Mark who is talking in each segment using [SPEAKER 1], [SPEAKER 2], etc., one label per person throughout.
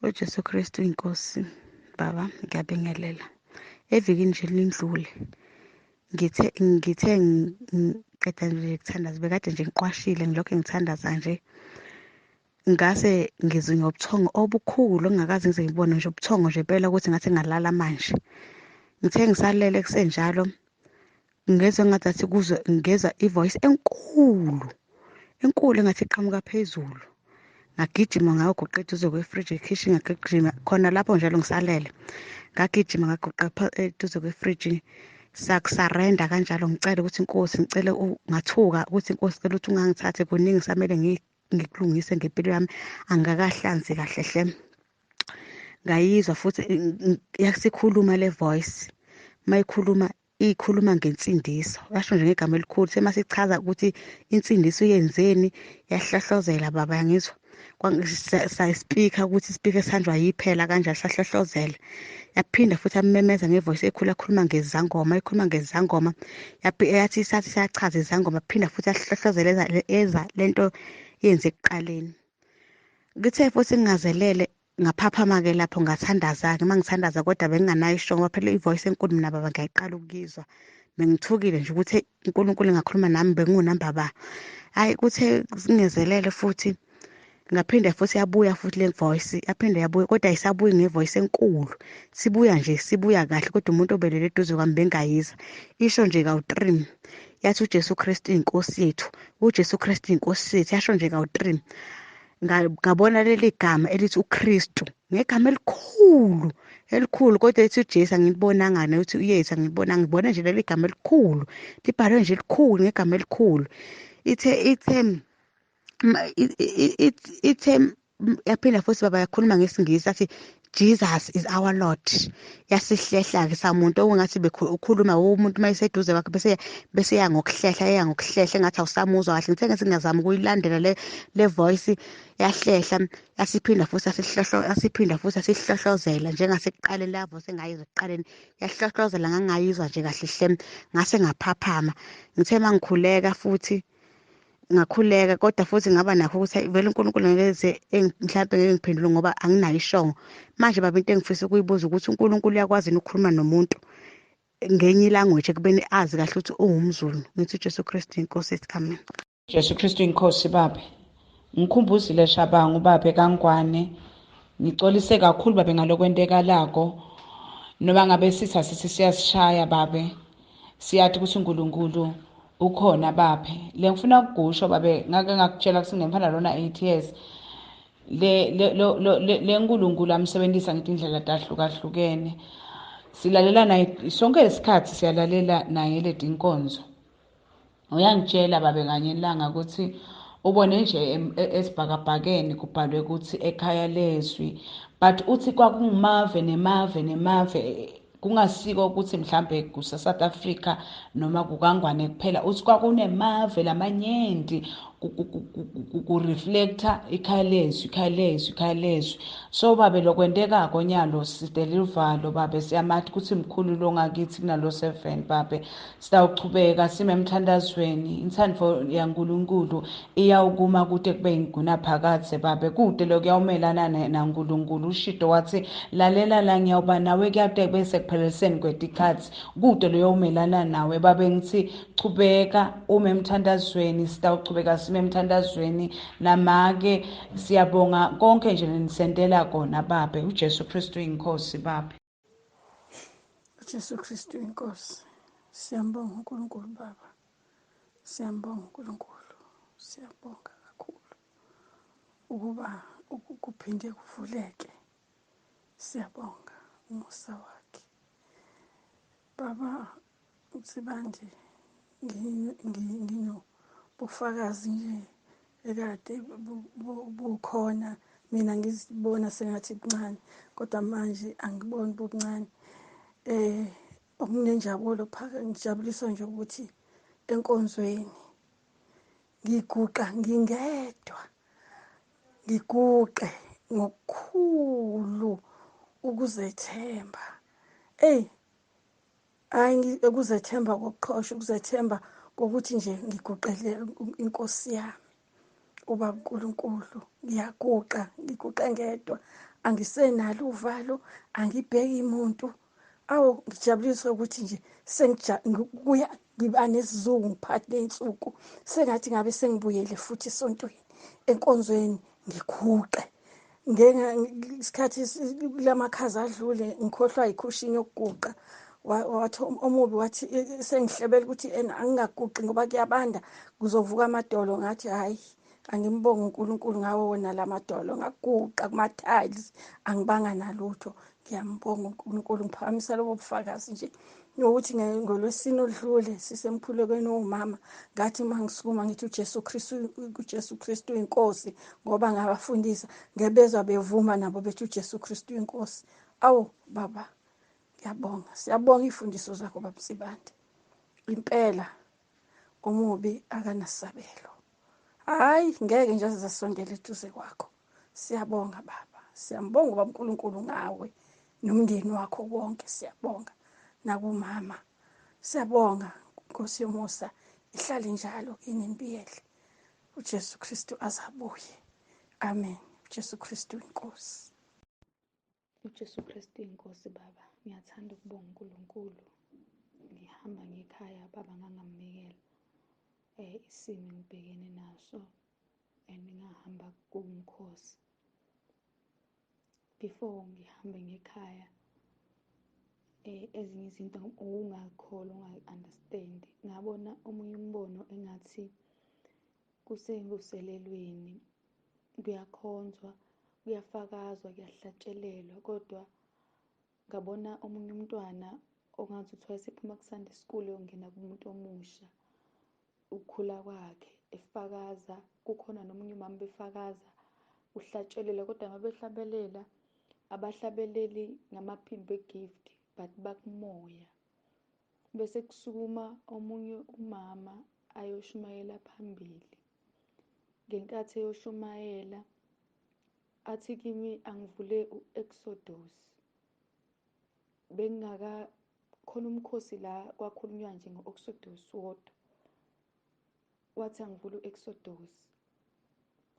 [SPEAKER 1] uJesu Kristu inkosi. Baba, ngiyabingelela. Evikini nje lindlule. Ngithe ngiqeda nje ukuthandaza, bekade nje ngiqwashile ngilokho ngithandaza nje. Ngase ngizunywa ubuthongo obukhulu ongakaze ngize ngibone nje ubuthongo nje impela ukuthi ngathi ngalala manje. Ngithe ngisalele kusenjalo ngezwe ngathi ngezwa ivoice enkulu engathi iqhamuka phezulu. Ngagijima ngayogoqa eduze kwefriji ekhishini, ngagijima khona lapho njalo ngisalele. Ngagijima ngagoqa eduze kwefriji. Sakusarenda kanjalo ngicela ukuthi inkosi ngicele ngathuka ukuthi inkosi cela ukuthi ungangithathe kuningi samele ngikulungise ngempilo yami angakahlanzi kahle hle. Ngayizwa futhi yasikhuluma le voice. Mayikhuluma ikhuluma ngensindiso. Yasho nje ngegama elikhulu semasichaza ukuthi insindiso yenzeni yahlohlozela baba yangizwa. Sayispeaker ukuthi ispeaker esithanjwa yiphela kanjalo sahlohlozela. Yaphinda futhi amemeza ngevoice ekhulu akhuluma ngezangoma, ekhuluma ngezangoma. Yathi sathi siyachaza izangoma phinda futhi yahlohlozela eza lento yenze ekuqaleni. Ngithe futhi ngingazelele ngaphaphama ke lapho ngathandaza ke mangithandaza kodwa benginganayo ishongo phela ivoice enkulu mina baba ngayiqala ukuyizwa. Bengithukile nje ukuthi uNkulunkulu engakhuluma nami bengunamba ba. Hayi kuthe singezelele futhi ngaphinda futhi yabuya futhi le voice yaphinde yabuya kodwa ayisabuyi ngevoice enkulu. Sibuya kahle kodwa umuntu obelele eduze kwami bengayizwa. Isho nje kawu-3 yathi uJesu Kristu inkosi yethu. uJesu Kristu inkosi yethu yasho nje kawu-3. Ngabona leli gama elithi uKristu ngegama elikhulu kodwa ethi uJesu angilibonanga nokuthi uYesu angilibonanga. Ngibona nje leli gama elikhulu libhalwe nje elikhulu ngegama elikhulu. Ithe yaphinda futhi baba yakhuluma ngesingisi athi Jesus is our Lord. Yasihlehla ke samuntu okungathi bekhuluma umuntu mayiseduze kwakhe bese yangokuhlehla engathi awusamuzwa kahle. Ngithe ngathi ngiyazama ukuyilandela le voice yahlehla yasiphinda futhi asihlohlozela njengasekuqaleni la voice engayizwa ekuqaleni yahlohlozela ngangayizwa nje kahle hle. Ngase ngaphaphama ngithe mangikhuleka futhi ngakhuleka kodwa futhi ngaba nakho ukuthi vele uNkulunkulu ngeke mhlawumbe ngeke ngiphendule ngoba anginayo ishongo. Manje baba into engifisa ukuyibuza ukuthi uNkulunkulu uyakwazi ukukhuluma nomuntu ngenye ilanguage ekubeni azi kahle ukuthi uwumZulu. Ngithi uJesu Kristu inkosi yethu. Amen.
[SPEAKER 2] Jesu Kristu inkosi babe. Ngikhumbuzile Shabanga ubabe kaNgwane. Ngicolise kakhulu babe ngalokwentekalako. Noma ngabe sithi siyasishaya babe. Siyathi ukuthi uNkulunkulu ukhona babe. Le ngifuna ukugusho babe ngake ngakutshela ukuthi nginemfana lona 8 years. Le uNkulunkulu amsebenzisa ngindlela tahlukahlukene. Silalela naye sonke isikhathi siyalalela naye ledi inkonzo. Uyangitshela babe kanye ilanga ukuthi ubone nje esibhakabhakeni kubhalwe ukuthi ekhaya leZwi, but uthi kwakungumave nemave kungasiko ukuthi mhlambe kuseSouth Africa noma kukaNgwane kuphela. Uthi kwakunemave lamanyenti ku-reflector ekhaya leZwi. So babe lokwenteka nyalo sidela uvalo babe siyamathi ukuthi mkhulu lo ngakithi kunalo 7 babe. Sitawuchubeka sime emthandazweni. Inthando yaNkulunkulu iyawukuma kude kube inguna phakathe babe. Kude lokuyawumelana naNkulunkulu. UShido wathi lalela la ngiyawuba nawe kuyade bese kupheleseni kwetikhathi. Kude loyawumelana nawe babe ngithi chubeka ume emthandazweni. Sitawuchubeka sime emthandazweni. Namake siyabonga konke nje nisentela kona babe. uJesu Kristu inkosi babe.
[SPEAKER 3] uJesu Kristu inkosi. Siyambonga uNkulunkulu baba. Siyambonga uNkulunkulu. Siyabonga kakhulu ukuba kuphinde kuvuleke. Siyabonga umusa wakhe. Baba uthi manje ubufakazi nje ekade bukhona mina ngizibona sengathi kuncane kodwa manje angiboni buncane. Okunenjabulo phakathi ngijabuliswa nje ukuthi enkonzweni ngiguqa ngingedwa ngiguqe ngokukhulu ukuzethemba. Hayi ukuzethemba kokuqhosha, ukuzethemba kokuthi nje ngiguqele inkosi yami uba uNkulunkulu ngiyaguqa ngiguqa ngedwa angisenalo uvalo angibheki umuntu awu ngijabuliswa ukuthi nje kuya ngiba nesizungu ngiphathi ley'nsuku sengathi ngabe sengibuyele futhi esontweni enkonzweni ngiguqe isikhathi lamakhaza adlule ngikhohlwa yikhushini yokuguqa wathi omubi wathi sengihlebela ukuthi angingaguqi ngoba kuyabanda kuzovuka amadolo ngathi hayi angimbonga uNkulunkulu ngawo wona lamadolo ngaguqa kuma-tiles angibanga nalutho ngiyambonga uNkulunkulu ngiphakamisa lobo bufakazi nje nokuthi ngolwesine odlule sisemkhulekweni womama ngathi mangisukuma ngithi uJesu Kristu inkosi ngoba ngabafundisa ngebezwa bevuma nabo bethi uJesu Kristu inkosi awu baba ngiyabonga siyabonga ifundiso zakho baba Sibande impela omubi akanasabelo hayi ngeke nje azasondela eduze kwakho siyabonga baba siyambonga baba uNkulunkulu ngawe nomndeni wakho wonke siyabonga nakumama siyabonga Nkosi yomusa ihlale njalo inempilo uJesu Kristu azabuye amen uJesu Kristu inkosi
[SPEAKER 4] uJesu Kristu inkosi baba ngiyathanda ukubonga uNkulunkulu ngihamba ngekhaya baba ngangamnikela isimo ngibhekene naso ngingahamba kumkhosi before ngihambe ngekhaya ezinye izinto ungakholwa ungayi-understand ngabona omunye umbono engathi kusenguselelweni kuyakhonzwa kuyafakazwa kuyahlatshelelwa kodwa ngabona omunye umntwana ongathi uthiwa esephuma ku-Sunday school yongena kumuntu omusha ukukhula kwakhe efakaza kukhona nomunye umama befakaza uhlatshelela kodwa mabehlabelela abahlabeleli ngamaphimbo egift but bakumoya bese kusukuma omunye umama ayoshumayela phambili ngenkathi eyoshumayela athi kimi angivule u-Exodus khona umkhosi la kwakhulunywa nje ngo-Exodus wodwa wathi angivule u-Exodus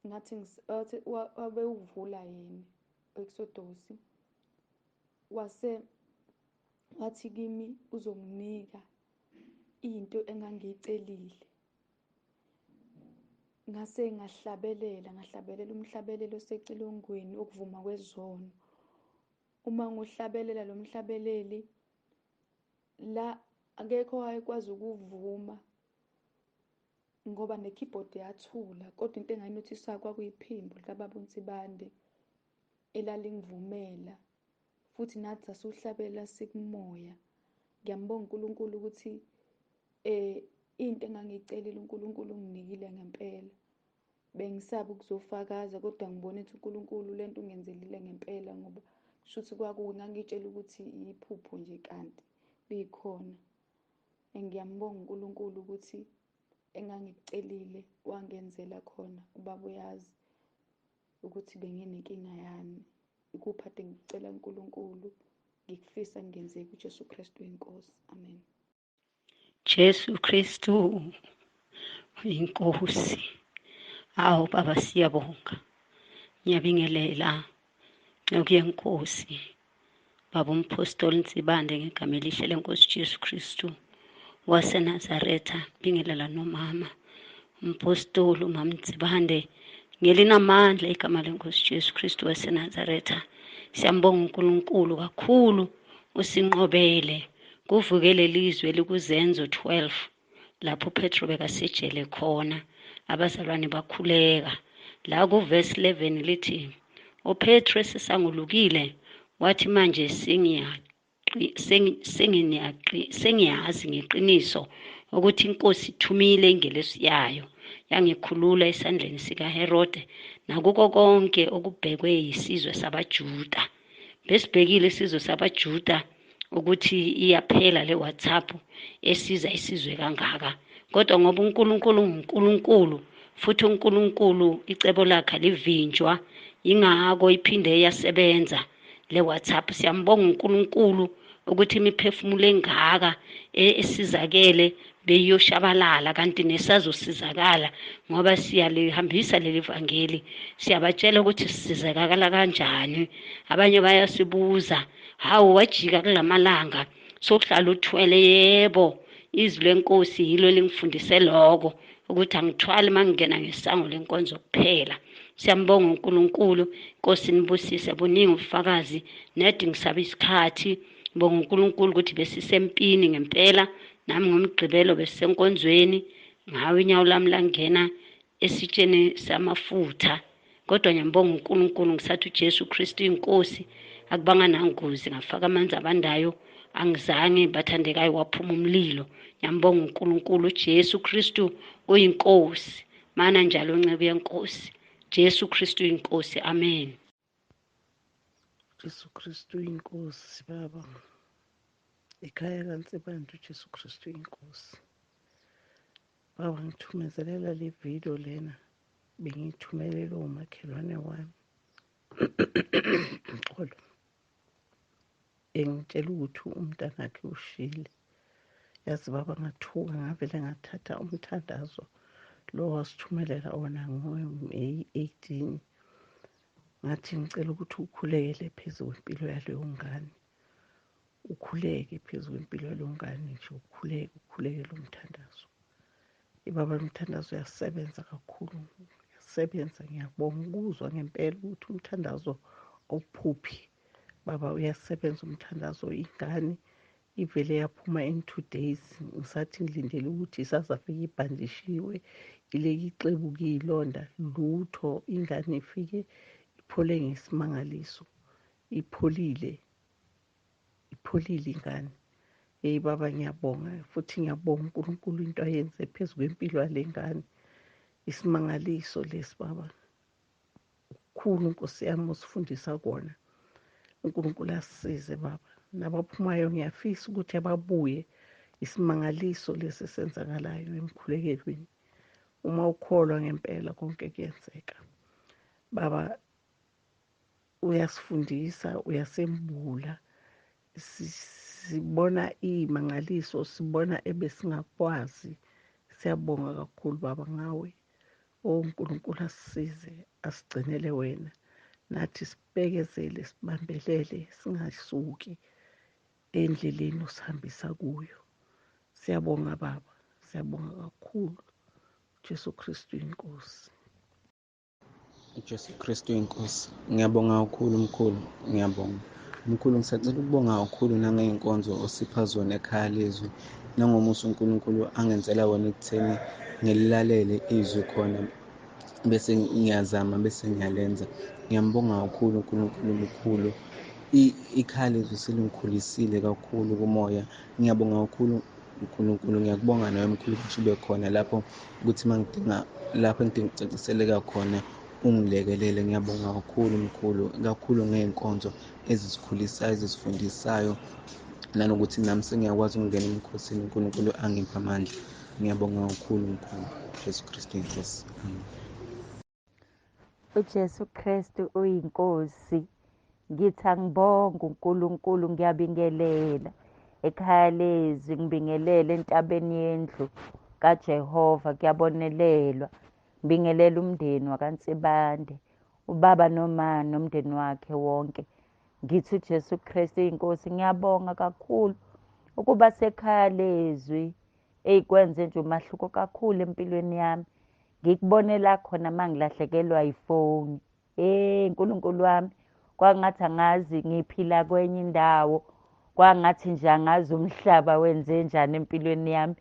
[SPEAKER 4] ngathi wabe uvula yini u-Exodus wathi kimi uzonginika into engangiyicelile ngase ngahlabelela umhlabelelo osecilongweni okuvuma kwezono uma ngohlabelela lo mhlabeleli la akekho wayekwazi ukuvuma ngoba ne-keyboard yathula kodwa into engayinothisa kwakuyiphimbo likababa uNsibande elalingivumela futhi nathi sasuhlabelela sikumoya ngiyambonga uNkulunkulu ukuthi into engangiyicelile uNkulunkulu unginikile ngempela bengisaba ukuzofakaza kodwa ngibona ukuthi uNkulunkulu lento ungenzelile ngempela ngoba kushuthi ngangitshela ukuthi iphupho nje kanti bikhona ngiyambonga uNkulunkulu ukuthi engangikucelile wangenzela khona ubaba uyazi ukuthi benginenkinga yani ikuphi ade ngicela uNkulunkulu ngikufisa ngenzeke uJesu Kristu inkosi amen
[SPEAKER 5] Jesu Kristu inkosi awu baba siyabonga ngiyabingelela nkosi baba umpostoli Nsibande ngegama elihle lenkosi Jesu Kristu waseNazaretha bingelela nomama umpostoli umama Nsibande ngelinamandla igama lenkosi Jesu Kristu waseNazaretha siyambonga uNkulunkulu kakhulu usinqobele kuvukele leZwi likuzenzo 12 lapho Petro bekasejele khona abazalwane bakhuleka la kuverse 11 lithi uPetro sesangulukile wathi manje sengiyazi ngeqiniso ukuthi inkosi ithumile ingelosi yayo yangikhulula esandleni sikaHerode nakuko konke okubhekwe yisizwe sabaJuda besibhekile isizwe sabaJuda ukuthi iyaphela le WhatsApp esiza isizwe kangaka kodwa ngoba uNkulunkulu futhi uNkulunkulu icebo lakhe livinjwa ingako iphinde yasebenza le WhatsApp siyambonga uNkulunkulu ukuthi imiphefumulo engaka esizakele beyiyoshabalala kanti nesazosizakala ngoba siyalihambisa leli vangeli, siyabatshela ukuthi sisizakala kanjani. Abanye bayasibuza, hawu wajika kulamalanga sokuhlala uthwele? Yebo, izwi lenkosi yilo lingifundise lokho ukuthi angithwali mangingena ngesango lenkonzo kuphela. Siyambonga uNkulunkulu, Nkosi nibusise, buningi ubufakazi, nedi ngisaba isikhathi. Ngibonga uNkulunkulu ukuthi besisempini ngempela, nami ngomgqibelo besisenkonzweni, ngawe inyawo lami langena esitsheni samafutha. Kodwa ngiyambonga uNkulunkulu ngisathi uJesu Kristu inkosi, akubanga nangozi, ngafaka amanzi abandayo, angizange bathandekayo waphuma umlilo. Ngiyambonga uNkulunkulu uJesu Kristu uyinkosi, mana njalo ncebe yenkosi. Jesu Kristu inkosi, amen.
[SPEAKER 6] Jesu Kristu inkosi baba. Ekhaya kaNsibantu Jesu Kristu inkosi. Baba ngithumezelela le video lena. Bengithumelela umakhelwane wami. Xolo. Engitshela ukuthi umntanakhe ushile. Yazi baba ngathuka ngavele ngathatha umthandazo lo wasithumelela wona ngoMeyi 18. Ngathi ngicela ukuthi ukhulekele phezu kwempilo yaleyo ngane. Ukhuleke phezu kwempilo yaleyo ngane nje, ukhuleke lo mthandazo. Ibaba umthandazo uyasebenza kakhulu. Uyasebenza, ngiyabonga ukuzwa ngempela ukuthi umthandazo awuphuphi. Baba uyasebenza umthandazo. Ingane ivele yaphuma in 2 days. Ngisathi ngilindele ukuthi isazafika ibhandishiwe, ileke ixebuke ilonda lutho. Ingane ifike iphole ngesimangaliso. Ipholile ingane. Baba ngiyabonga, futhi ngiyabonga uNkulunkulu into ayenze phezu kwempilo yale ngane. Isimangaliso lesi baba. Kukhulu Nkosi yami usifundisa kona. uNkulunkulu asisize baba. Nabaphumayo ngiyafisa ukuthi ababuye isimangaliso lesi senzakalayo emkhulekelweni. Uma ukholwa ngempela konke kuyenzeka. Baba uyasifundisa, uyasembula. Sibona imangaliso, sibona ebesingakwazi. Siyabonga kakhulu baba ngawe. uNkulunkulu asisize, asigcinele wena. Nathi sibekezele, sibambelele, singasuki endleleni osihambisa kuyo. Siyabonga baba, siyabonga kakhulu. Jesu Kristu inkosi.
[SPEAKER 7] Jesu Kristu inkosi. Ngiyabonga kakhulu mkhulu, ngiyabonga. Mkhulu ngisacela ukubonga kakhulu nangey'nkonzo osipha zona ekhaya leZwi. Nangomusa uNkulunkulu angenzela wona ekutheni ngililalele izwi khona bese ngiyazama bese ngiyalenza. Ngiyambonga kakhulu uNkulunkulu mkhulu. Ikhaya leZwi selingikhulisile kakhulu kumoya. Ngiyabonga kakhulu uNkulunkulu. Ngiyakubonga nawe mkhulu ukuthi ube khona lapho ukuthi mangidinga lapho engidinga ukucaciseleka khona ungilekelele. Ngiyabonga kakhulu mkhulu, kakhulu ngey'nkonzo ezisikhulisayo, ezisifundisayo, nanokuthi nami sengiyakwazi ukungena emkhosini uNkulunkulu angipha amandla. Ngiyabonga kakhulu mkhulu. Jesu Kristu inkosi. Amen.
[SPEAKER 8] uJesu Kristu uyinkosi. Ngithi angibonga uNkulunkulu, ngiyabingelela ekhaya leZwi, ngibingelela entabeni yendlu kaJehova, kuyabonelelwa. Ngibingelela umndeni wakaNsibande, ubaba nomama nomndeni wakhe wonke. Ngithi uJesu Kristu inkosi. Ngiyabonga kakhulu ukuba sekhaya leZwi eyikwenze nje umahluko kakhulu empilweni yami. Ngikubonela khona mangilahlekelwa ifoni. Nkulunkulu wami, kwangathi angazi ngiphila kwenye indawo, kwangathi nje angazi umhlaba wenze njani empilweni yami.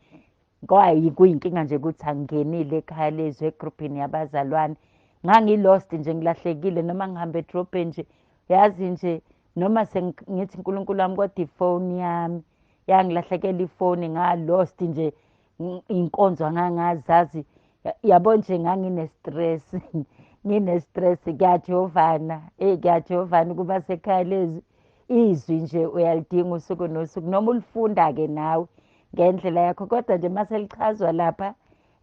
[SPEAKER 8] Kuyinkinga nje ukuthi angingenile ekhaya leZwi egrubhini yabazalwane. Ngangilost nje, ngilahlekile noma ngihambe edrobheni nje, yazi nje noma sengithi uNkulunkulu wami kodwa ifoni yami yangilahlekela ifoni, ngalost nje inkonzo angangazazi. Yabo nje ngine-stress ngine-stress. Kuyajovana kuyajovana ukuba sekhaya leZwi. Izwi nje uyalidinga usuku nosuku noma ulifunda-ke nawe ngendlela yakho, kodwa nje mase lichazwa lapha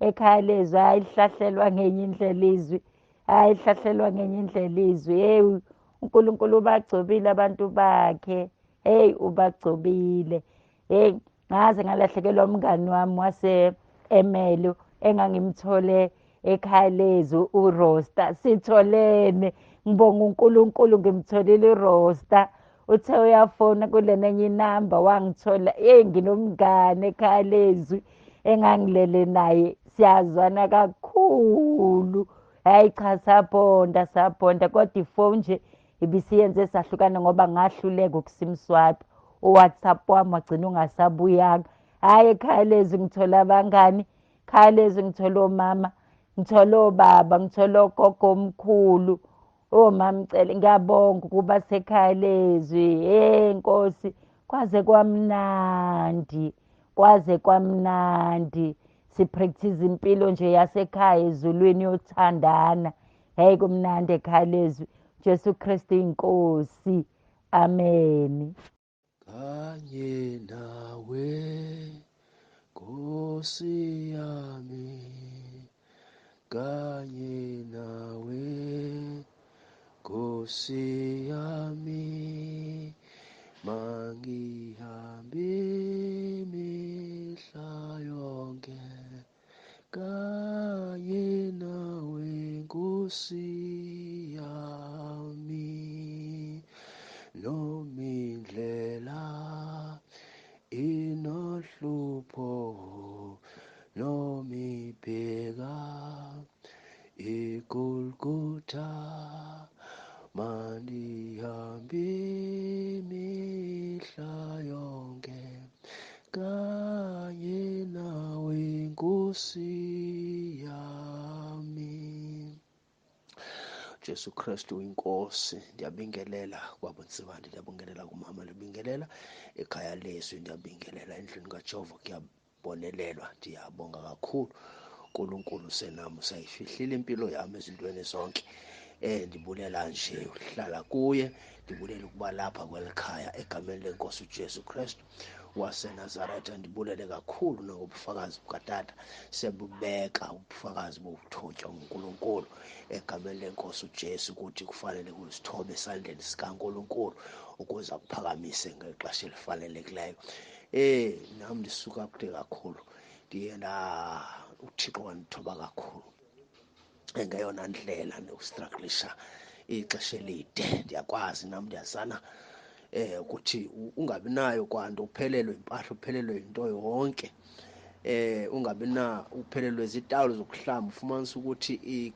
[SPEAKER 8] ekhaya leZwi, hayi lihlahlelwa ngenye indlela izwi, hayi lihlahlelwa ngenye indlela izwi. uNkulunkulu ubagcobile abantu bakhe, Hey, ubagcobile. Hey, ngaze ngalahlekelwa umngani wami wase-Emelo engangimthole ekhaya leZwi uRosta. Sitholene, ngibonga uNkulunkulu ngimtholile uRosta. Uthe uyafona kulena enye inamba wangithola. Hey, nginomngane ekhaya leZwi engangilele naye. Siyazwana kakhulu. Hhayi cha, sabhonda kodwa ifoni nje ibisiyenze sahlukana ngoba ngahluleka ukusimswapa. U-WhatsApp wami wagcina ungasabuyanga. Hhayi ekhaya leZwi ngithola abangani, ekhaya leZwi ngithola omama, ngithola obaba, ngithola ogogo omkhulu, omamcele. Ngiyabonga ukuba sekhaya leZwi. Nkosi, kwaze kwamnandi. Sipractice impilo nje yasekhaya ezulwini yothandana. Hhayi kumnandi ekhaya leZwi. Jesu Kristu inkosi. Amen.
[SPEAKER 9] Kanye nawe Nkosi yami, kanye nawe Nkosi yami, mangihambe imihla yonke, kanye nawe Nkosi yami, noma indlela inohlupho, noma ibheka iGolgotha, mangihambe imihla yonke, kanye nawe Nkosi yami. Jesu Kristu inkosi, ndiyabingelela kwabonsibandi, ndiyabingelela kumama, ndiyabingelela ekhaya leZwi, ndiyabingelela endlini kaJehova, kuyabonelelwa. Ndiyabonga kakhulu uNkulunkulu, senami usayifihlile impilo yami ezintweni zonke. Ndibulela nje ukuhlala kuye, ndibulela ukuba lapha kwelikhaya egameni lenkosi uJesu Kristu waseNazaretha. Ndibulele kakhulu nangobufakazi bukatata, siyabubeka ubufakazi bokuthotywa nguNkulunkulu egameni lenkosi uJesu, ukuthi kufanele kuzithobe esandleni sikaNkulunkulu ukuze akuphakamise ngexesha elifanelekileyo. Nami ndisuka kude kakhulu, uThixo wandithoba kakhulu ngeyona ndlela nokustruglisha ixesha elide. Ndiyakwazi nami ndiyazana ukuthi ungabi nayo kwanto uphelelwe impahla, uphelelwe into yonke, ungabi uphelelwe zitawulo zokuhlamba, ufumanise ukuthi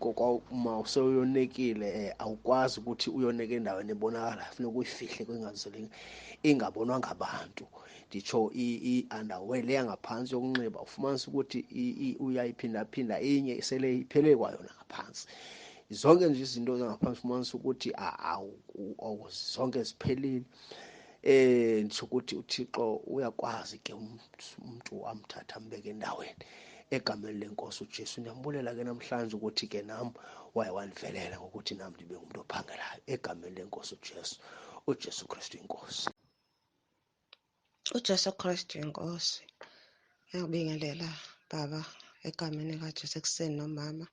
[SPEAKER 9] uma useyonekile awukwazi ukuthi uyoneka endaweni ebonakalayo, funeka uyifihle ingabonwa ngabantu. Nditsho i-underwear le yangaphansi yokunxiba, ufumanise ukuthi uyayiphindaphinda inye sele iphele kwayona ngaphansi. Zonke nje izinto zangaphansi ufumanise ukuthi zonke ziphelile. Nditsho ukuthi uThixo uyakwazi ke umuntu amthatha ambeke endaweni egameni lenkosi uJesu. Ndiyambulela ke namhlanje ukuthi ke nami waye wandivelela ngokuthi nami ndibe ngumuntu ophangelayo egameni lenkosi uJesu Kristu inkosi.
[SPEAKER 10] uJesu Kristu inkosi. Ngiyabingelela baba egameni likaJesu ekuseni, nomama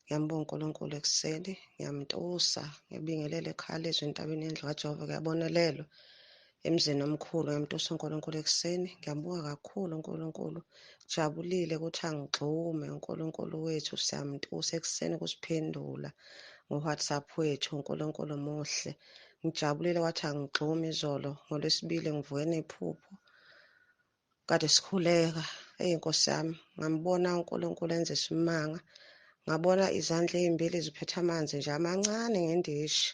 [SPEAKER 10] ngiyambonga uNkulunkulu ekuseni, ngiyamtusa, ngiyabingelela ekhaya leZwi entabeni yendlu kaJehova, kuyabonelelwa emzini omkhulu. Ngiyamtusa uNkulunkulu ekuseni, ngiyambonga kakhulu uNkulunkulu, jabulile ukuthi angigxume uNkulunkulu wethu, siyamtusa ekuseni kusiphendula ngo-WhatsApp wethu. uNkulunkulu muhle, ngijabulile wathi angigxume izolo ngoLwesibili ngivuke nephupho kade sikhuleka. Nkosi yami, ngambona uNkulunkulu enza isimanga, ngabona izandla ezimbili ziphethe amanzi nje amancane ngendishi.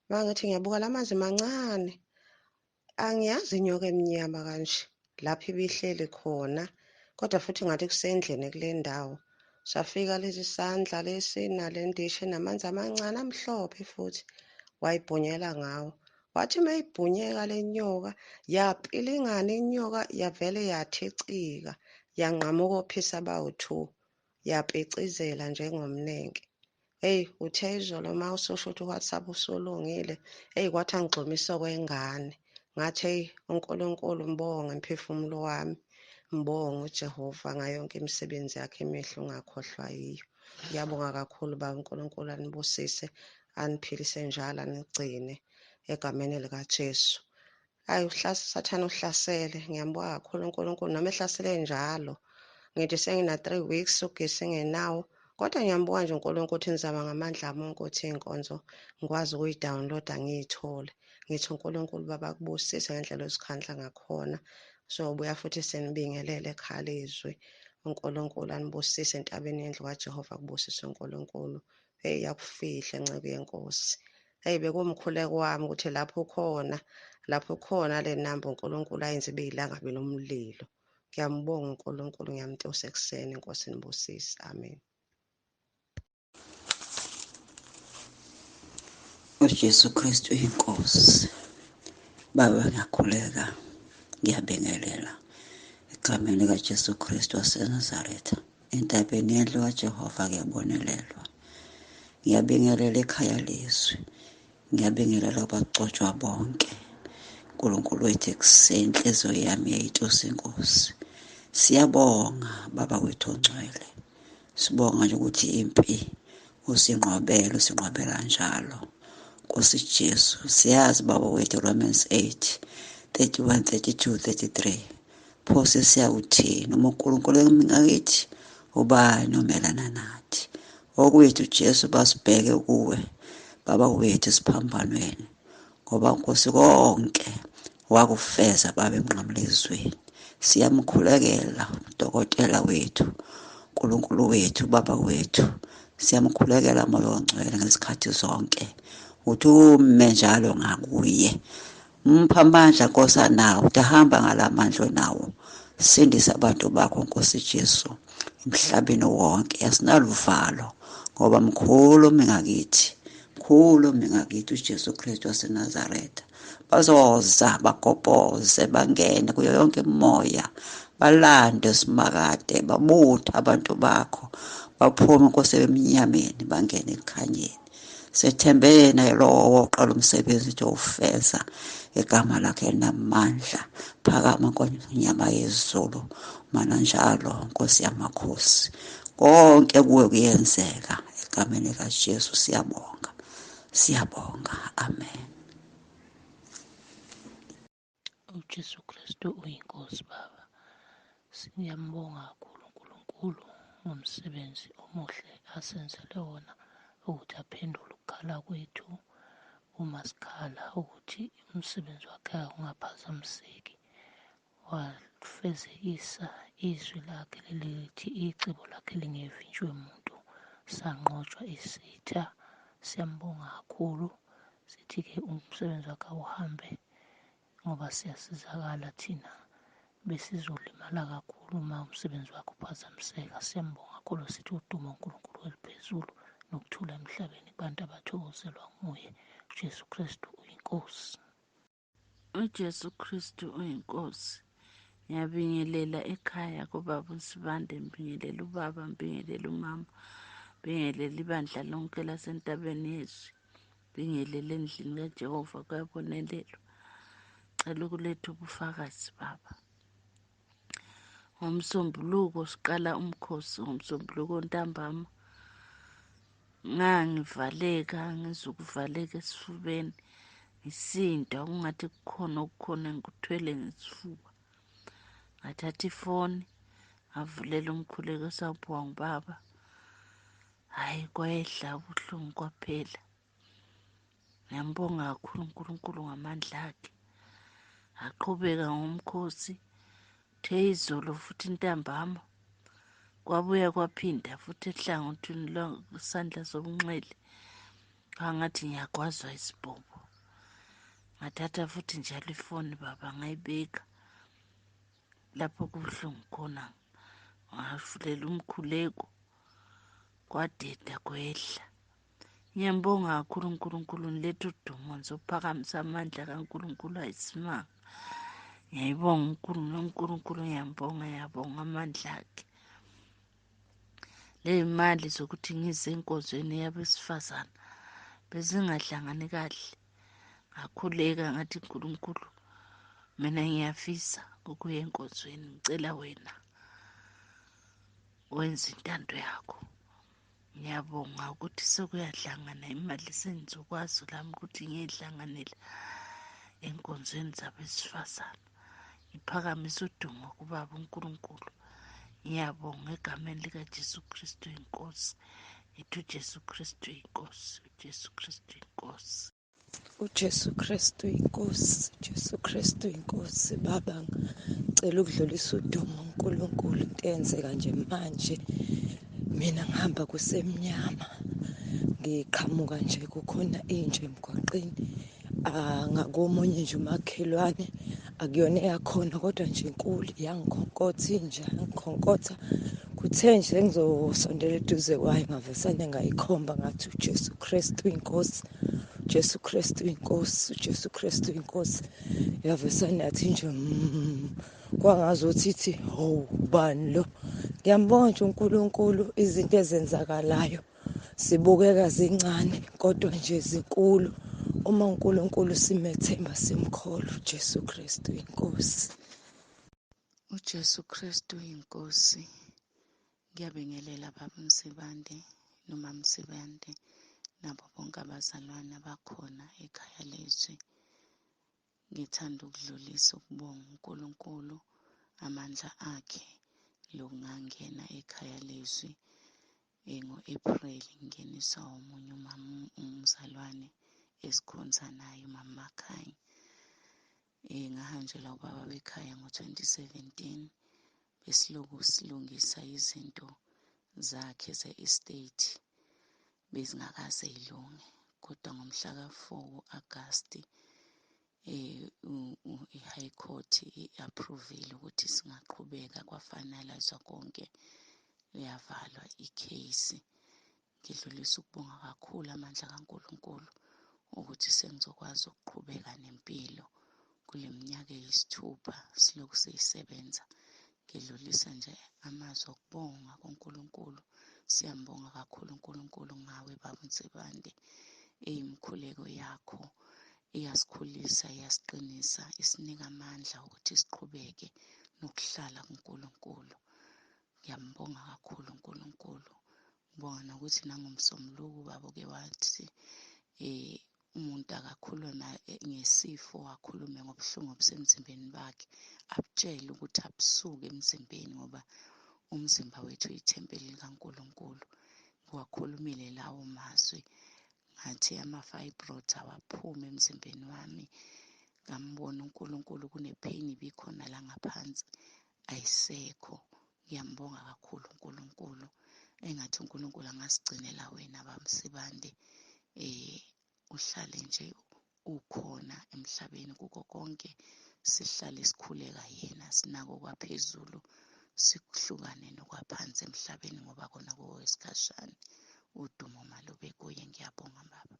[SPEAKER 10] Mangithi ngiyabuka la manzi mancane, angiyazi inyoka emnyama kanje lapho ibihleli khona, kodwa futhi ngathi kusendlini kule ndawo. Safika lezi sandla lesi nale ndishi enamanzi amancane amhlophe futhi, wayibhunyela ngawo. Wathi mayibhunyeka le nyoka, yapilingana inyoka, yavele yathecika, yanqamuka ophisa abawu-2, yapecizela njengomnenke. Uthe izolo uma ususho ukuthi uWhatsApp usulungile, kwathi angigxumise kwengane. Ngathi uNkulunkulu mbonge mphefumulo wami, mbonge uJehova ngayo yonke imisebenzi yakhe emihle ungakhohlwa yiyo. Ngiyabonga kakhulu baba uNkulunkulu, anibusise, aniphilise njalo, anigcine egameni likaJesu. Hayi usathane uhlasele. Ngiyambonga kakhulu uNkulunkulu noma ehlasele njalo. Ngithi sengina-3 weeks ugesi engenawo. Kodwa ngiyambonga nje uNkulunkulu ukuthi ngizama ngamandla ami onke ukuthi iy'nkonzo ngikwazi ukuyi-download-a ngiy'thole. Ngithi uNkulunkulu Baba akubusise ngendlela ozikhandla ngakhona. Sobuya futhi senibingelele ekhaya leZwi. uNkulunkulu anibusise entabeni yendlu kaJehova kubusise uNkulunkulu. Hey akufihle nceke yenkosi. Hey bekuwumkhuleko wami ukuthi lapho khona le namba uNkulunkulu ayenze ibe yilangabi lomlilo. Ngiyambonga uNkulunkulu ngiyamntosa ekuseni inkosi nibusise. Amen.
[SPEAKER 11] uJesu Kristu inkosi. Baba ngiyakhuleka, ngiyabingelela egameni likaJesu Kristu waseNazaretha. Entabeni yendlu kaJehova kuyabonelelwa. Ngiyabingelela ekhaya leZwi. Ngiyabingelela abacotshwa bonke. uNkulunkulu wethu ekuseni inhliziyo yami yayitosa inkosi. Siyabonga Baba wethu ongcwele. Sibonga nje ukuthi impi usinqobela njalo. Nkosi Jesu, siyazi Baba wethu Romans 8:31-32-33. Phose siyawuthini uNkulunkulu ngakithi ubani omelana nathi. Okwethu Jesu basibheke kuwe Baba wethu siphambanweni. Ngoba Nkosi konke wakufeza Baba emnqamlezweni. Siyamkhulekela uDokotela wethu, uNkulunkulu wethu, Baba wethu. Siyamkhulekela Moya oNgcwele ngesikhathi zonke. Uthi ume njalo ngakuye. Mpha amandla Nkosi anawo, utahamba ngalamandla nawo. Sindisa abantu bakho Nkosi Jesu emhlabeni wonke. Asinaluvalo ngoba mkhulu ngakithi. Mkhulu ngakithi uJesu Kristu waseNazaretha. Bazoza bagopoze bangene kuyo yonke imoya. Balande simakade babutha abantu bakho. Baphume Nkosi eminyameni bangene ekhanyeni. Sethembele naye lowo oqala umsebenzi owufeza egama lakhe namandla. Phakama nkonyama yezulu mana njalo Nkosi yamakhosi. Konke kuwe kuyenzeka egameni likaJesu siyabonga. Amen.
[SPEAKER 12] uJesu Kristu uyinkosi Baba. Siyambonga kakhulu uNkulunkulu ngomsebenzi omuhle asenzele wona ukuthi aphendule ukukhala kwethu uma sikhala ukuthi umsebenzi wakhe ungaphazamiseki. Wafezekisa izwi lakhe lelithi icebo lakhe lingevinjwe muntu, sanqotshwa isitha. Siyambonga kakhulu. Sithi-ke umsebenzi wakhe awuhambe ngoba siyasizakala thina besizolimala kakhulu uma umsebenzi wakhe uphazamiseka. Siyambonga kakhulu. Sithi udumo uNkulunkulu eliphezulu nokuthula emhlabeni kubantu abathokozelwa nguye. uJesu Kristu uyinkosi.
[SPEAKER 8] uJesu Kristu uyinkosi. Ngiyabingelela ekhaya kubaba uSibande, ngibingelela ubaba, ngibingelela umama, ngibingelela ibandla lonke lasentabeni yezwi, ngibingelela endlini kaJehova kuyabonelelwa. Cela ukuletha ubufakazi Baba. Ngomsombuluko siqala umkhosi, ngomsombuluko ntambama ngivaleka, ngizukuvaleka esifubeni, ngisinda kungathi kukhona ngikuthwele ngesifuba. Ngathatha ifoni ngavulela umkhuleko esawuphiwa ngubaba. Hhayi, kwayehla ubuhlungu kwaphela. Ngiyambonga kakhulu uNkulunkulu ngamandla akhe. Aqhubeka ngomkhosi. Uthe izolo futhi ntambama kwabuya kwaphinda futhi ehlangothini lwesandla sobunxele. Kwangathi ngiyagwazwa isibhobo. Ngathatha futhi njalo ifoni Baba ngayibeka lapho kubuhlungu khona. Ngavulela umkhuleko kwadeda kwehla. Ngiyambonga kakhulu uNkulunkulu, niletha udumo, nizophakamisa amandla kaNkulunkulu ayisimanga. Ngiyayibonga uNkulunkulu, ngiyabonga amandla akhe. Ley'mali zokuthi ngize enkonzweni yabesifazane bezingahlangani kahle. Ngakhuleka ngathi uNkulunkulu, mina ngiyafisa ukuya enkonzweni, ngicela wena wenze intando yakho. Ngiyabonga ukuthi sekuyahlangana imali, sengizokwazi lami ukuthi ngiyihlanganela
[SPEAKER 12] enkonzweni zabesifazane. Ngiphakamise udumo kubaba uNkulunkulu. Ngiyabonga egameni likaJesu Kristu inkosi. Ngithi uJesu Kristu inkosi, uJesu Kristu inkosi.
[SPEAKER 3] uJesu Kristu inkosi, uJesu Kristu inkosi. Baba, ngicela ukudlulisa udumo uNkulunkulu, into eyenzeka nje manje. Mina ngihamba kusemnyama, ngiqhamuka nje kukhona inje emgwaqeni, ngakomunye nje umakhelwane, akuyona eyakhona kodwa nje inkulu, yangikhonkotha inja, yangikhonkotha. Kuthe nje ngizosondela eduze kwayo ngavesane ngayikhomba ngathi uJesu Kristu inkosi, uJesu Kristu inkosi, uJesu Kristu inkosi. Yavesane yathi nje kwangazuthi ithi hawu, ubani lo? Ngiyambonga nje uNkulunkulu, izinto ezenzakalayo zibukeka zincane kodwa nje zinkulu. Uma uNkulunkulu simethemba simkholwa, uJesu Kristu inkosi.
[SPEAKER 13] uJesu Kristu inkosi. Ngiyabingelela baba Msibande noma Msibande nabo bonke abazalwane abakhona ekhaya leZwi. Ngithanda ukudlulisa ukubonga uNkulunkulu amandla akhe lokungangena ekhaya leZwi ngo-April ngingeniswa omunye umzalwane esikhonza naye umama Makhaya. Ngahanjelwa ubaba bekhaya ngo-2017 besilokhu silungisa izinto zakhe ze-estate bezingakaze yilunge, kodwa ngomhla ka-4 Agasti i-High Court i-approvile ukuthi singaqhubeka, kwafanalizwa konke, yavalwa ikheyisi. Ngidlulisa ukubonga kakhulu amandla kaNkulunkulu ukuthi sengizokwazi ukuqhubeka nempilo kule minyaka eyisithupha silokhu siyisebenza. Ngidlulisa nje amazwi okubonga kuNkulunkulu. Siyambonga kakhulu uNkulunkulu ngawe baba Msibande. Imikhuleko yakho iyasikhulisa, iyasiqinisa, isinika amandla ukuthi siqhubeke nokuhlala kuNkulunkulu. Ngiyambonga kakhulu uNkulunkulu. Ngibonga nokuthi nangomsombuluko baba uke wathi umuntu akakhulume ngesifo, akhulume ngobuhlungu obusemzimbeni bakhe, abutshele ukuthi abusuke emzimbeni ngoba umzimba wethu uyithempeli likaNkulunkulu. Ngiwakhulumile lawo mazwi, ngathi ama-fibroids awaphumi emzimbeni wami. Ngambona uNkulunkulu, kune-pain ibikhona la ngaphansi ayisekho. Ngiyambonga kakhulu uNkulunkulu. Engathi uNkulunkulu angasigcinela wena bamsibande, uhlale nje ukhona emhlabeni kuko konke. Sihlale sikhuleka yena, sinako kwaphezulu, sikuhlukane nokwaphansi emhlabeni ngoba kona kowesikhashana. Udumo malube kuye. Ngiyabonga baba.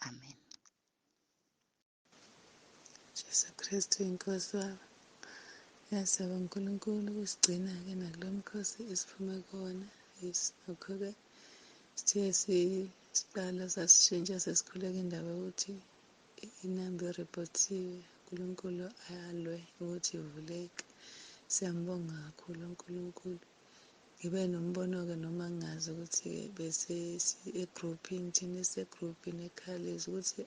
[SPEAKER 13] Amen.
[SPEAKER 4] Jesu Kristu inkosi baba. Ngiyasaba uNkulunkulu ukusigcina-ke nakulo mkhosi esiphume kuwona. Nokho-ke sithe siqala sasishintsha sesikhuleka indaba yokuthi inamba iripothiwe, uNkulunkulu alwe ukuthi ivuleke. Siyambonga kakhulu uNkulunkulu. Ngibe nombono-ke noma ngingazi ukuthi-ke bese egrupini, thina esegrupini ekhaya leZwi ukuthi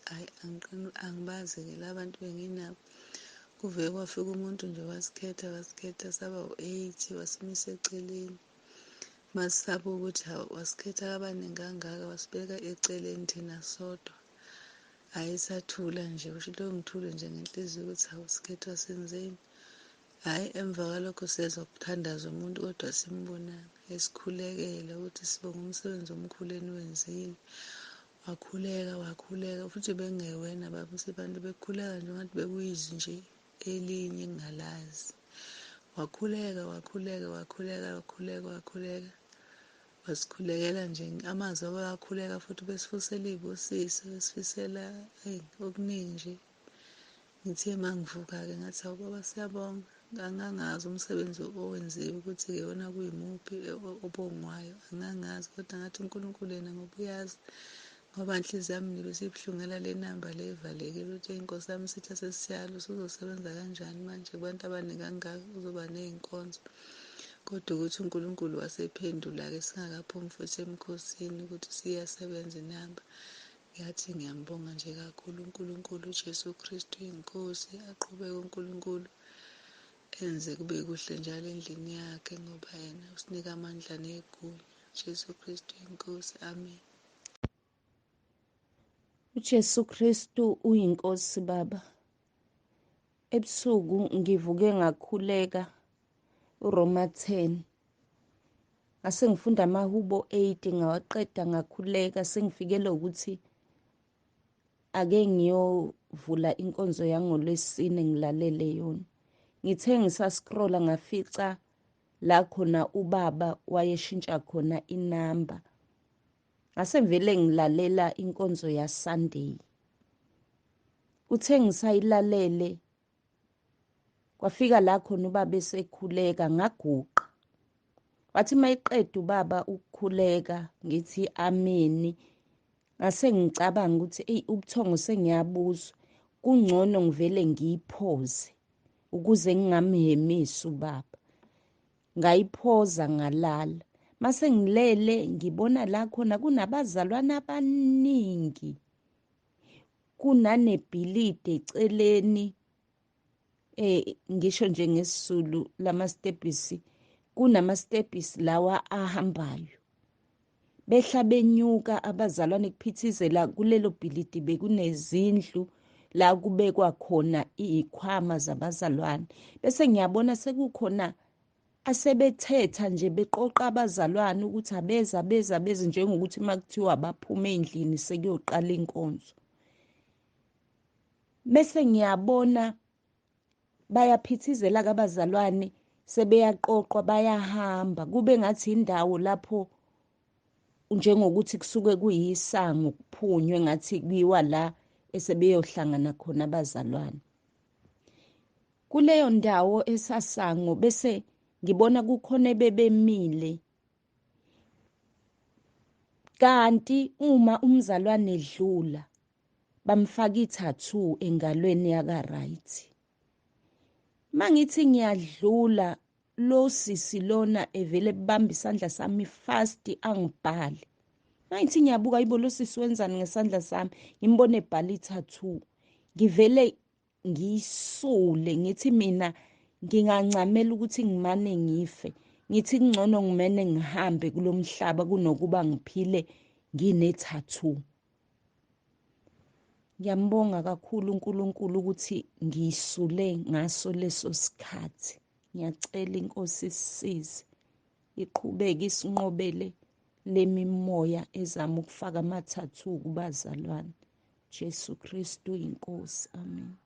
[SPEAKER 4] angibazi-ke la bantu benginabo. Kuve kwafika umuntu nje wasikhetha saba u-8, wasimisa eceleni. Masisaba ukuthi wasikhetha abaningi kangaka, wasibeka eceleni thina sodwa. Hhayi, sathula nje, usho lowo ngithule nje ngenhliziyo ukuthi awusikhethwa senzeni. Hhayi, emva kwalokho sezwa kuthandaza umuntu kodwa simbonanga, esikhulekela ukuthi sibonga umsebenzi omkhulu eniwenzile. Wakhuleka futhi bekungewena baba Msibande, bekukhuleka nje ngathi bekuyizwi nje elinye engingalazi. Wakhuleka. Wasikhulekela nje amazwi abo, ayakhuleka futhi besifusela iy'busiso, besifisela okuningi nje. Ngithe uma ngivuka-ke ngathi hawu baba, siyabonga. Angangazi umsebenzi owenziwe ukuthi-ke wona kuyimuphi obongwayo, angangazi kodwa ngathi uNkulunkulu yena ngoba uyazi. Ngoba inhliziyo yami nje besibuhlungela le namba le evalekile ukuthi inkosi yami sitha sesiyalo, usuzosebenza kanjani manje kubantu abaningi kangaka, uzoba ney'nkonzo. Kodwa ukuthi uNkulunkulu wasephendula-ke singakaphumi futhi emkhosini ukuthi siyasebenza inamba. Ngiyathi ngiyambonga nje kakhulu uNkulunkulu uJesu Kristu inkosi, aqhubeke uNkulunkulu enze kube kuhle njalo endlini yakhe ngoba yena usinika amandla negunya. Jesu Kristu inkosi, amen.
[SPEAKER 8] uJesu Kristu uyinkosi baba. Ebusuku ngivuke ngakhuleka uRoma 10. Ngase ngifunda amahubo 8 ngawaqeda ngakhuleka sengifikele ukuthi ake ngiyovula inkonzo yangoLwesine ngilalele yona. Ngithe ngisascrolla ngafica la khona ubaba wayeshintsha khona inamba. Ngase ngivele ngilalela inkonzo yaSunday. Uthe ngisayilalele kwafika la khona ubaba esekhuleka ngaguqa. Wathi mayiqeda ubaba ukukhuleka ngithi ameni. Ngase ngicabanga ukuthi ubuthongo sengiyabuzwa. Kungcono ngivele ngiyiphoze ukuze ngingamhemisi ubaba. Ngayiphoza ngalala. Mase ngilele ngibona la khona kunabazalwane abaningi. Kunanebhilide eceleni ngisho nje ngesizulu lamastebhisi kunamastebhisi lawa ahambayo. Behla benyuka abazalwane kuphithizela kulelo bhilidi bekunezindlu la kubekwa khona izikhwama zabazalwane. Bese ngiyabona sekukhona asebethetha nje beqoqa abazalwane ukuthi abeze njengokuthi makuthiwa baphume endlini sekuyoqala inkonzo. Bese ngiyabona bayaphithizela kabazalwane sebeyaqoqwa bayahamba kube ngathi indawo lapho njengokuthi kusuke kuyisango kuphunywe ngathi kuyiwa la esebeyohlangana khona abazalwane. Kuleyo ndawo esasango bese ngibona kukhona bebemile. Kanti uma umzalwane edlula bamfaka i-tattoo engalweni yaka right. Mangithi ngiyadlula lo sisi lona evele bamba isandla sami fast angibhali. Mangithi ngiyabuka yibo lo sisi wenzani ngesandla sami ngimbone ebhala i-tattoo. Ngivele ngisule ngithi mina ngingancamela ukuthi ngimane ngife. Ngithi kungcono ngimene ngihambe kulomhlaba kunokuba ngiphile ngine-tattoo. Ngiyambonga kakhulu uNkulunkulu ukuthi ngiyisule ngaso leso sikhathi. Ngiyacela inkosi isisize iqhubeke isinqobele lemimoya ezama ukufaka ama-tattoo kubazalwane. Jesu Kristu inkosi, amen.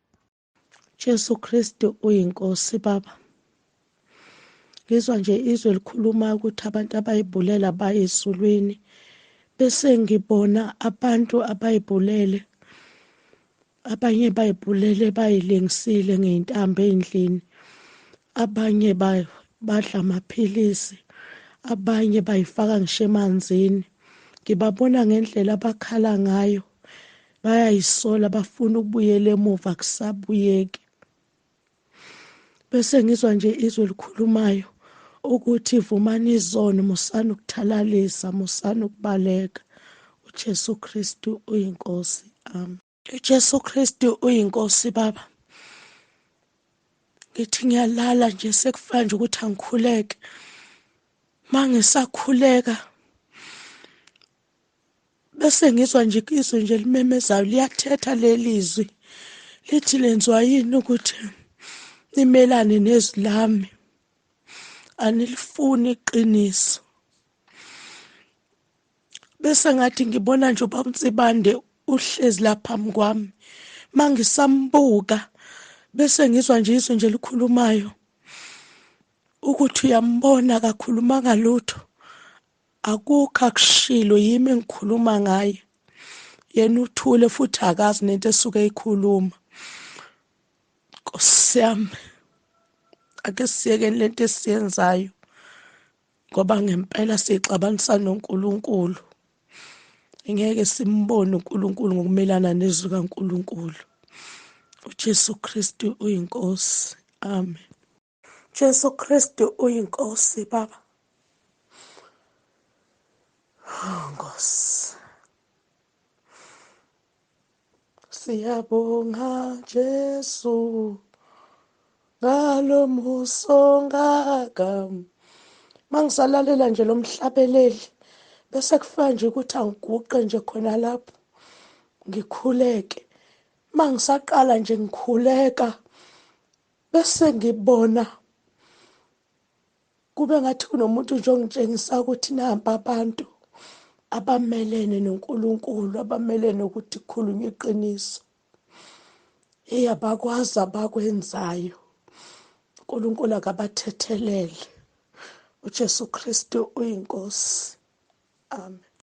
[SPEAKER 3] Jesu Kristu uyinkosi baba. Ngizwa nje izwi likhuluma ukuthi abantu abayibhulela bayezulwini. Bese ngibona abantu abayibhulele. Abanye bayibhulele bayilengisile ngeintambo endlini. Abanye badla amaphilisi. Abanye bayifaka ngisho emanzini. Ngibabona ngendlela abakhala ngayo. Bayayisola bafuna ukubuyela emuva kusabuyeki. Bese ngizwa nje izwi likhulumayo ukuthi vumani izono musana ukuthalalisa musana ukubaleka. uJesu Kristu uyinkosi. Amen. uJesu Kristu uyinkosi baba. Ngithi ngiyalala nje sekufana nje ukuthi angikhuleke. Mangisakhuleka bese ngizwa nje izwi nje limemezayo liyathetha lelizwi. Lithi lenziwa yini ukuthi nimelane nezwi lami? Anilifuni iqiniso. Bese ngathi ngibona nje ubaba uNsibande uhlezi lapha phambi kwami. Mangisambuka bese ngizwa nje izwi nje likhulumayo ukuthi uyambona kakhuluma ngalutho. Akukho akushilo yimi engikhuluma ngaye. Yena uthule futhi akazi nento esuke eyikhuluma. Nkosi yami, ake siyekeni lento esiyenzayo ngoba ngempela sixabanisa noNkulunkulu. Ngeke simbone uNkulunkulu ngokumelana nezwi kaNkulunkulu. uJesu Kristu uyinkosi. Amen. Jesu Kristu uyinkosi baba. Nkosi. Siyabonga Jesu ngalo muso ngaka. Mangisalalela nje lo mhlabeleli bese kufika nje ukuthi angiguqe nje khona lapho ngikhuleke. Mangisaqala nje ngikhuleka bese ngibona kube ngathi kunomuntu nje ongitshengisa ukuthi nampa abantu abamelene noNkulunkulu, abamelene ukuthi kukhulunywe iqiniso. Abakwazi abakwenzayo. uNkulunkulu akabathethelele. uJesu Kristu uyinkosi. Amen.